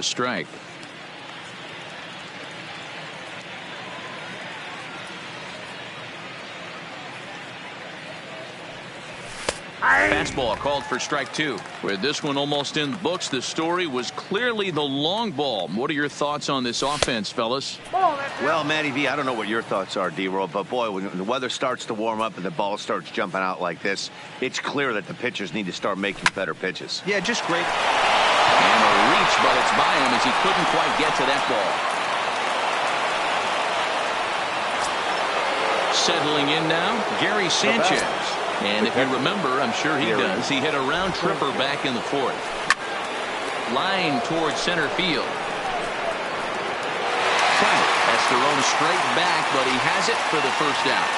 A strike. Fastball called for strike two. With this one almost in the books, the story was clearly the long ball. What are your thoughts on this offense, fellas? Well, Matty V, I don't know what your thoughts are, D-Roll, but boy, when the weather starts to warm up and the ball starts jumping out like this, it's clear that the pitchers need to start making better pitches. Yeah, just great. And a reach, but it's by him as he couldn't quite get to that ball. Settling in now, Gary Sanchez. And if you remember, I'm sure he does, he hit a round tripper back in the fourth. Line towards center field. That's thrown straight back, but he has it for the first out.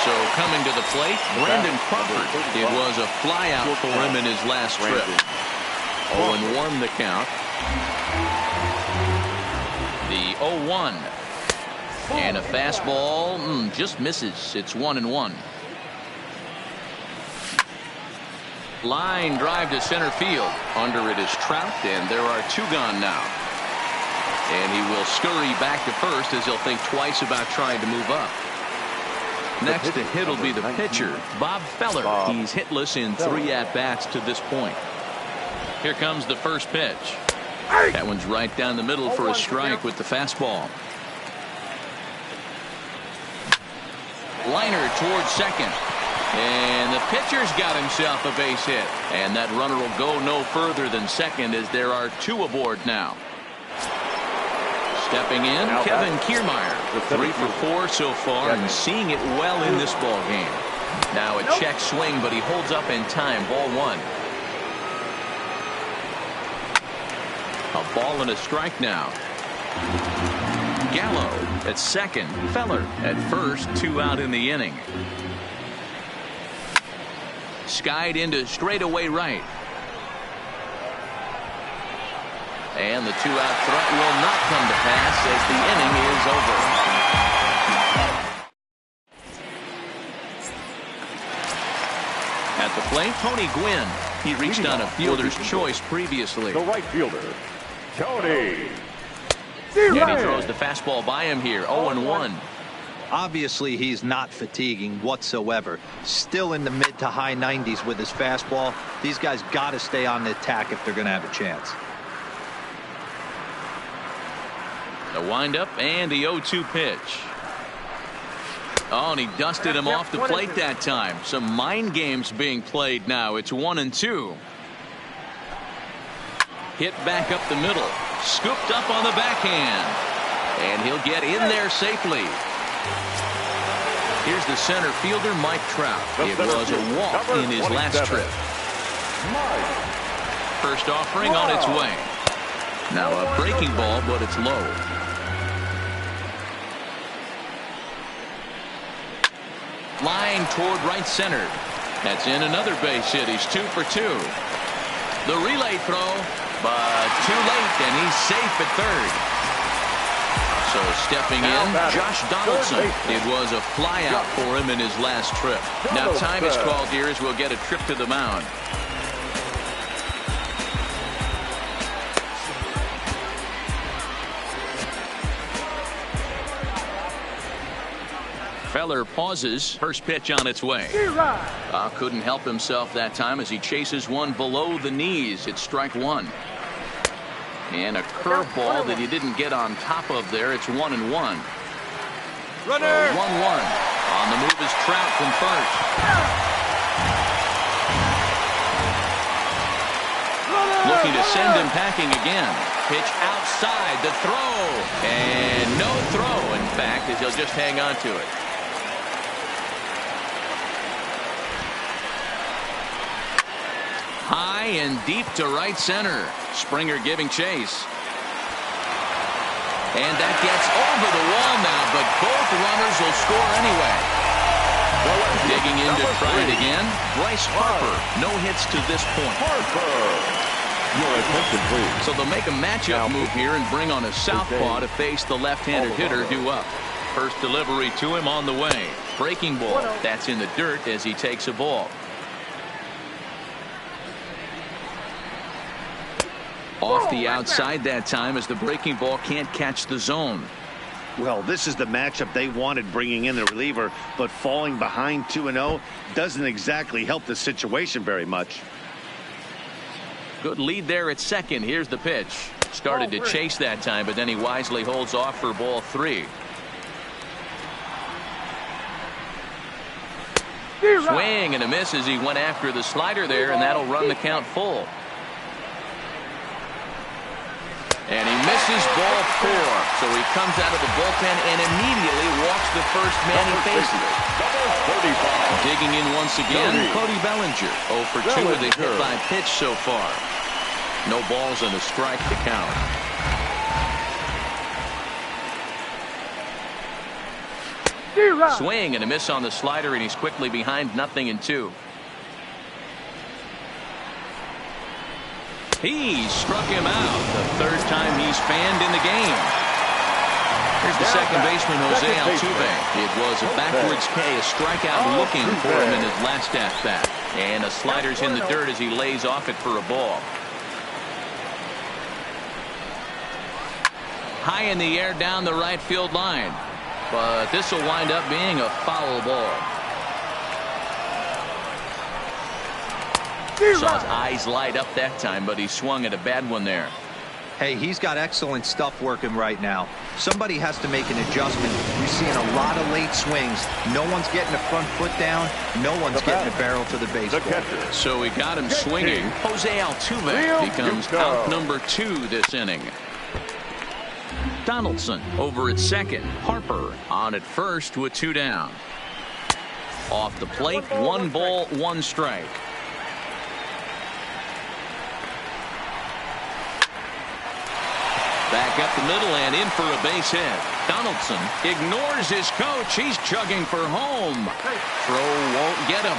So coming to the plate, Brandon Crawford. It was a flyout for him in his last trip. 0-1 the count. The 0-1. And a fastball just misses. It's 1-1. Line drive to center field. Under it is Trout, and there are two gone now. And he will scurry back to first as he'll think twice about trying to move up. Next to hit will be the pitcher, Bob Feller. He's hitless in 3 at-bats to this point. Here comes the first pitch. That one's right down the middle for a strike with the fastball. Liner towards second. And the pitcher's got himself a base hit. And that runner will go no further than second as there are 2 aboard now. Stepping in, Kevin Kiermaier. 3 for 4 so far and seeing it well in this ball game. Now a check swing, but he holds up in time. Ball 1. A ball and a strike now. Gallo at second. Feller at first. 2 out in the inning. Skied into straightaway right. And the 2-out threat will not come to pass as the inning is over. At the plate, Tony Gwynn. He reached on a fielder's choice previously. The right fielder, Tony. And he throws the fastball by him here. 0-1. Obviously, he's not fatiguing whatsoever. Still in the mid to high 90s with his fastball. These guys got to stay on the attack if they're going to have a chance. The windup and the 0-2 pitch. Oh, and he dusted him off the plate that time. Some mind games being played now. It's 1-2. Hit back up the middle. Scooped up on the backhand. And he'll get in there safely. Here's the center fielder, Mike Trout. It was a walk in his last trip. First offering on its way. Now a breaking ball, but it's low. Line toward right center. That's in another base hit. He's 2 for 2. The relay throw, but too late, and he's safe at third. So stepping in, Josh Donaldson. It was a flyout for him in his last trip. Now time is called here as we'll get a trip to the mound. Feller pauses. First pitch on its way. Couldn't help himself that time as he chases one below the knees. It's strike 1. And a curveball that he didn't get on top of there. It's 1-1. Runner. 1-1. On the move is Trout from first. Looking to send him packing again. Pitch outside. The throw. And no throw, in fact, as he'll just hang on to it. High and deep to right center. Springer giving chase. And that gets over the wall now, but both runners will score anyway. Digging in to try it again. Bryce Harper. No hits to this point. Your attention, please. So they'll make a matchup move here and bring on a southpaw to face the left-handed hitter due up. First delivery to him on the way. Breaking ball. That's in the dirt as he takes a ball. Off the outside that time as the breaking ball can't catch the zone. Well, this is the matchup they wanted, bringing in the reliever, but falling behind 2-0 doesn't exactly help the situation very much. Good lead there at second. Here's the pitch. Started to chase that time, but then he wisely holds off for ball 3. Swing and a miss as he went after the slider there, and that'll run the count full. And he misses ball 4. So he comes out of the bullpen and immediately walks the first man he faces. Digging in once again, Cody Bellinger. 0 for 2 with a hit by pitch so far. No balls and a strike to count. Swing and a miss on the slider, and he's quickly behind 0-2. He struck him out. The third time he's fanned in the game. Here's the second baseman, Jose Altuve. It was a backwards K, a strikeout looking for him in his last at-bat. And a slider's in the dirt as he lays off it for a ball. High in the air down the right field line. But this will wind up being a foul ball. Saw his eyes light up that time, but he swung at a bad one there. Hey, he's got excellent stuff working right now. Somebody has to make an adjustment. We're seeing a lot of late swings. No one's getting the front foot down. No one's getting the barrel to the baseball. So we got him swinging. Jose Altuve becomes out number 2 this inning. Donaldson over at second. Harper on at first with 2 down. Off the plate, 1 ball, 1 strike. Back up the middle and in for a base hit. Donaldson ignores his coach. He's chugging for home. Throw won't get him.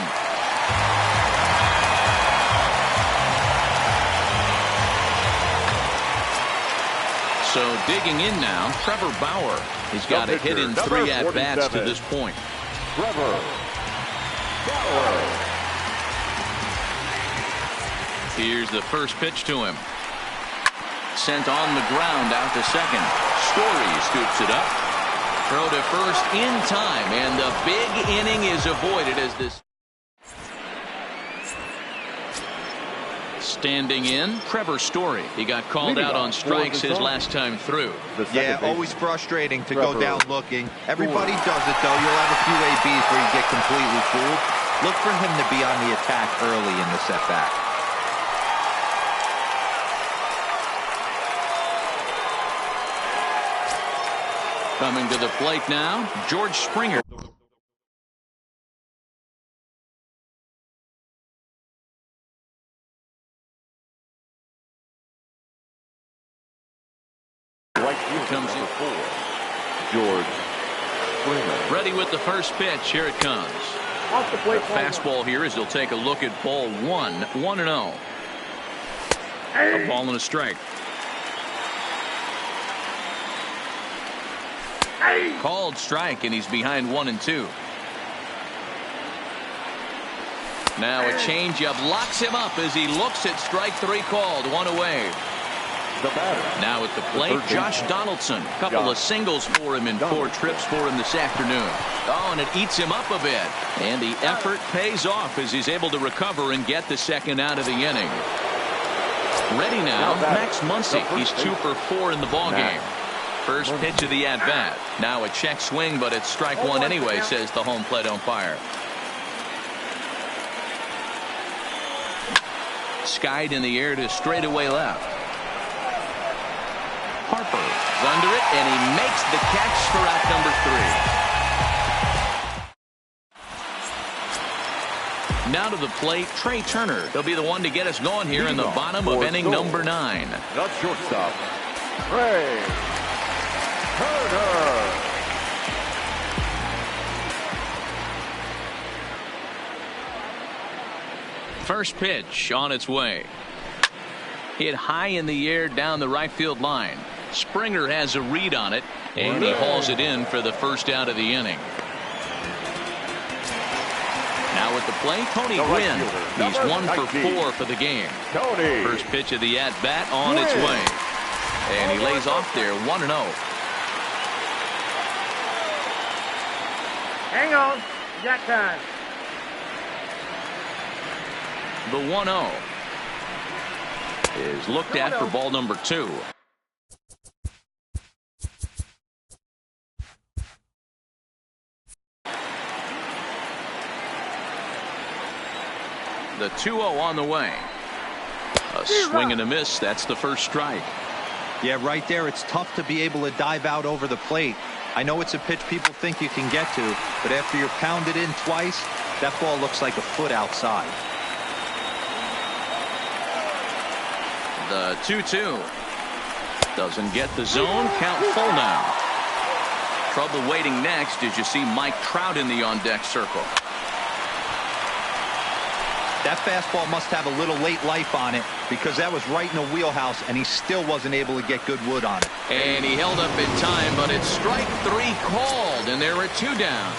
So digging in now, Trevor Bauer. He's got a hit in 3 at-bats to this point. Trevor Bauer. Here's the first pitch to him. Sent on the ground out to second. Story scoops it up. Throw to first in time, and the big inning is avoided as this. Standing in, Trevor Story. He got called out on strikes his last time through. Yeah, always frustrating to go down looking. Everybody does it, though. You'll have a few ABs where you get completely fooled. Look for him to be on the attack early in the setback. Coming to the plate now, George Springer. Here comes in 4. George Springer. Ready with the first pitch. Here it comes. Off the plate. Fastball here as he'll take a look at ball 1. 1-0. A ball and a strike. Called strike, and he's behind 1-2. Now a changeup locks him up as he looks at strike 3 called. 1 away. The batter. Now at the plate, Josh Donaldson. Couple of singles for him and 4 trips for him this afternoon. Oh, and it eats him up a bit. And the effort pays off as he's able to recover and get the second out of the inning. Ready now, Max Muncy. He's 2 for 4 in the ballgame. First pitch of the at-bat. Now a check swing, but it's strike 1 anyway, says the home plate umpire. Skied in the air to straightaway left. Harper is under it, and he makes the catch for out number 3. Now to the plate, Trey Turner. He'll be the one to get us going here in the bottom of inning number 9. The shortstop, Trey Turner. First pitch on its way. Hit high in the air down the right field line. Springer has a read on it, and he hauls it in for the first out of the inning. Now a at the plate, Tony The right Gwynn. fielder, He's number 1 for 19. 4 for the game. Tony. First pitch of the at-bat on its Gwynn. way. And he lays off there 1-0. Hang on. You got time. The 1-0 is looked at for ball number 2. The 2-0 on the way. A swing and a miss. That's the first strike. Yeah, right there, it's tough to be able to dive out over the plate. I know it's a pitch people think you can get to, but after you're pounded in twice, that ball looks like a foot outside. The 2-2 doesn't get the zone. Count full now. Trouble waiting next as you see Mike Trout in the on-deck circle. That fastball must have a little late life on it because that was right in the wheelhouse and he still wasn't able to get good wood on it. And he held up in time, but it's strike 3 called, and there are 2 down.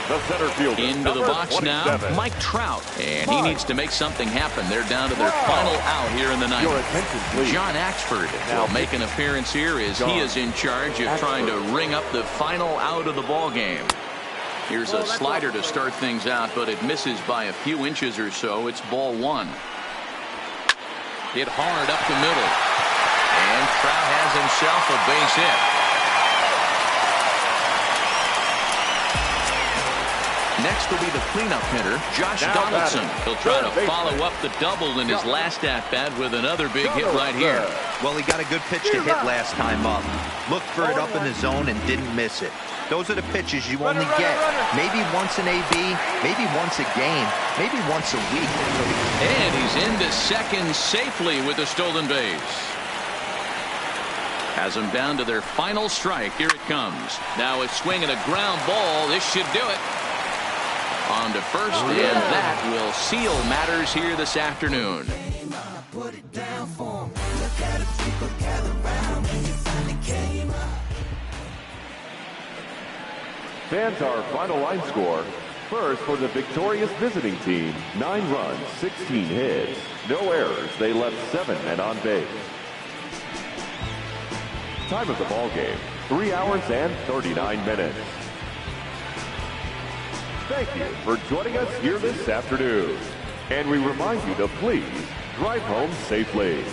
The center fielder. Into the box 27. now, Mike Trout. And he needs to make something happen. They're down to their final out here in the ninth. Your attention, please. John Axford will make an appearance here as he is in charge of trying to ring up the final out of the ball game. Here's a slider to start things out, but it misses by a few inches or so. It's ball 1. Hit hard up the middle. And Trout has himself a base hit. Next will be the cleanup hitter, Josh Donaldson. He'll try to follow up the double in his last at-bat with another big hit right here. Well, he got a good pitch to hit last time up. Looked for it up in the zone and didn't miss it. Those are the pitches you only get maybe once an AB, maybe once a game, maybe once a week. And he's into second safely with a stolen base. Has them down to their final strike. Here it comes. Now a swing and a ground ball. This should do it. On to first, and that will seal matters here this afternoon. Fans, our final line score. First, for the victorious visiting team, 9 runs, 16 hits. No errors. They left 7 men on base. Time of the ball game, 3 hours and 39 minutes. Thank you for joining us here this afternoon. And we remind you to please drive home safely.